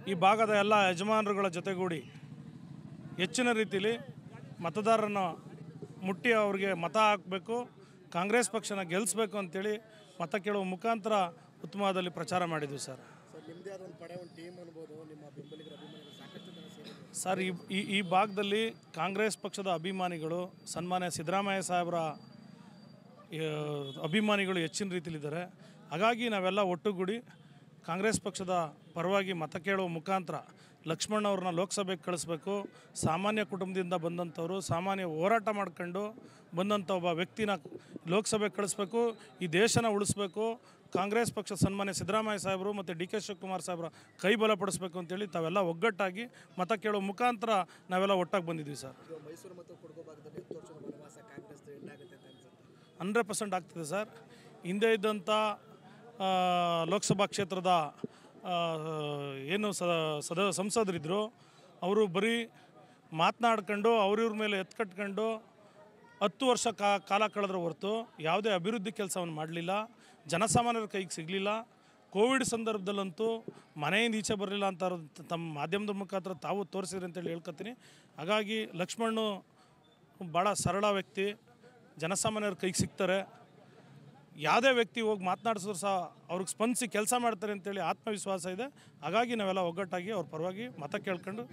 ಈ ಭಾಗದ ಎಲ್ಲ ಯಜಮಾನರುಗಳ ಜೊತೆಗೂಡಿ ಹೆಚ್ಚಿನ ರೀತಿಯಲ್ಲಿ ಮತದಾರರನ್ನು ಮುಟ್ಟಿ ಅವ್ರಿಗೆ ಮತ ಹಾಕಬೇಕು, ಕಾಂಗ್ರೆಸ್ ಪಕ್ಷನ ಗೆಲ್ಲಿಸಬೇಕು ಅಂತೇಳಿ ಮತ ಕೇಳುವ ಮುಖಾಂತರ ಉತ್ತಮವಾದಲ್ಲಿ ಪ್ರಚಾರ ಮಾಡಿದ್ವಿ ಸರ್. ಸರ್, ಈ ಭಾಗದಲ್ಲಿ ಕಾಂಗ್ರೆಸ್ ಪಕ್ಷದ ಅಭಿಮಾನಿಗಳು, ಸನ್ಮಾನ್ಯ ಸಿದ್ದರಾಮಯ್ಯ ಸಾಹೇಬರ ಅಭಿಮಾನಿಗಳು ಹೆಚ್ಚಿನ ರೀತಿಯಲ್ಲಿದ್ದಾರೆ. ಹಾಗಾಗಿ ನಾವೆಲ್ಲ ಒಟ್ಟುಗೂಡಿ ಕಾಂಗ್ರೆಸ್ ಪಕ್ಷದ ಪರವಾಗಿ ಮತ ಕೇಳುವ ಮುಖಾಂತರ ಲಕ್ಷ್ಮಣ್ ಅವ್ರನ್ನ ಲೋಕಸಭೆಗೆ ಕಳಿಸ್ಬೇಕು. ಸಾಮಾನ್ಯ ಕುಟುಂಬದಿಂದ ಬಂದಂಥವ್ರು, ಸಾಮಾನ್ಯ ಹೋರಾಟ ಮಾಡ್ಕೊಂಡು ಬಂದಂಥ ಒಬ್ಬ ವ್ಯಕ್ತಿನ ಲೋಕಸಭೆಗೆ ಕಳಿಸ್ಬೇಕು, ಈ ದೇಶನ ಉಳಿಸ್ಬೇಕು. ಕಾಂಗ್ರೆಸ್ ಪಕ್ಷ ಸನ್ಮಾನ್ಯ ಸಿದ್ದರಾಮಯ್ಯ ಸಾಹೇಬರು ಮತ್ತು ಡಿ ಕೆ ಶಿವಕುಮಾರ್ ಸಾಹೇಬರ ಕೈ ಬಲಪಡಿಸ್ಬೇಕು ಅಂತೇಳಿ ತಾವೆಲ್ಲ ಒಗ್ಗಟ್ಟಾಗಿ ಮತ ಕೇಳುವ ಮುಖಾಂತರ ನಾವೆಲ್ಲ ಒಟ್ಟಾಗಿ ಬಂದಿದ್ವಿ ಸರ್. 100% ಆಗ್ತದೆ ಸರ್. ಹಿಂದೆ ಇದ್ದಂಥ ಲೋಕಸಭಾ ಕ್ಷೇತ್ರದ ಏನು ಸಂಸದರಿದ್ದರು, ಅವರು ಬರೀ ಮಾತನಾಡ್ಕೊಂಡು ಅವ್ರಿವ್ರ ಮೇಲೆ ಎತ್ಕಟ್ಕೊಂಡು 10 ವರ್ಷ ಕಾಲ ಕಳೆದ್ರ ಹೊರತು ಯಾವುದೇ ಅಭಿವೃದ್ಧಿ ಕೆಲಸವನ್ನು ಮಾಡಲಿಲ್ಲ, ಜನಸಾಮಾನ್ಯರ ಕೈಗೆ ಸಿಗಲಿಲ್ಲ. ಕೋವಿಡ್ ಸಂದರ್ಭದಲ್ಲಂತೂ ಮನೆಯಿಂದ ಈಚೆ ಬರಲಿಲ್ಲ ಅಂತ ತಮ್ಮ ಮಾಧ್ಯಮದ ಮುಖಾಂತರ ತಾವು ತೋರಿಸಿದ್ರಿ ಅಂತೇಳಿ ಹೇಳ್ಕೊತೀನಿ. ಹಾಗಾಗಿ ಲಕ್ಷ್ಮಣ್ಣು ಭಾಳ ಸರಳ ವ್ಯಕ್ತಿ, ಜನಸಾಮಾನ್ಯರ ಕೈಗೆ ಸಿಗ್ತಾರೆ. ಯಾವುದೇ ವ್ಯಕ್ತಿ ಹೋಗಿ ಮಾತನಾಡಿಸಿದ್ರು ಸಹ ಅವ್ರಿಗೆ ಸ್ಪಂದಿಸಿ ಕೆಲಸ ಮಾಡ್ತಾರೆ ಅಂತೇಳಿ ಆತ್ಮವಿಶ್ವಾಸ ಇದೆ. ಹಾಗಾಗಿ ನಾವೆಲ್ಲ ಒಗ್ಗಟ್ಟಾಗಿ ಅವ್ರ ಪರವಾಗಿ ಮತ ಕೇಳ್ಕೊಂಡು